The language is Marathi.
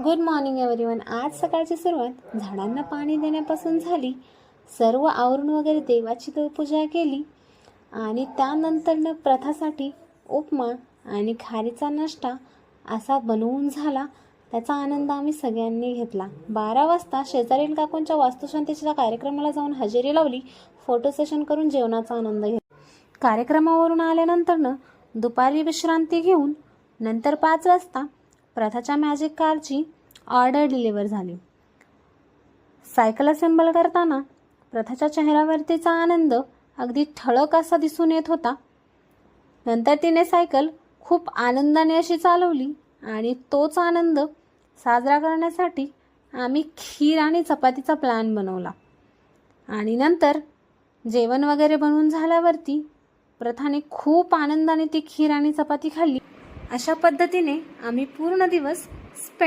Good morning everyone. आज सकाळची सुरुवात झाडांना पाणी देण्यापासून झाली. सर्व आवरून वगैरे देवाची देवपूजा केली आणि त्यानंतरनं प्रथासाठी उपमा आणि खारीचा नाश्ता असा बनवून झाला. त्याचा आनंद आम्ही सगळ्यांनी घेतला. 12 वाजता शेजारील काकूंच्या वास्तुशांतीच्या कार्यक्रमाला जाऊन हजेरी लावली. फोटो सेशन करून जेवणाचा आनंद घेतला. कार्यक्रमावरून आल्यानंतरनं दुपारी विश्रांती घेऊन नंतर 5 वाजता प्रथाच्या मॅजिक कारची ऑर्डर डिलिव्हर झाली. सायकल असेंबल करताना प्रथाच्या चेहऱ्यावरतीचा आनंद अगदी ठळक असा दिसून येत होता. नंतर तिने सायकल खूप आनंदाने अशी चालवली आणि तोच आनंद साजरा करण्यासाठी आम्ही खीर आणि चपातीचा प्लॅन बनवला. आणि नंतर जेवण वगैरे बनवून झाल्यावरती प्रथाने खूप आनंदाने ती खीर आणि चपाती खाल्ली. अशा पद्धतीने आम्ही पूर्ण दिवस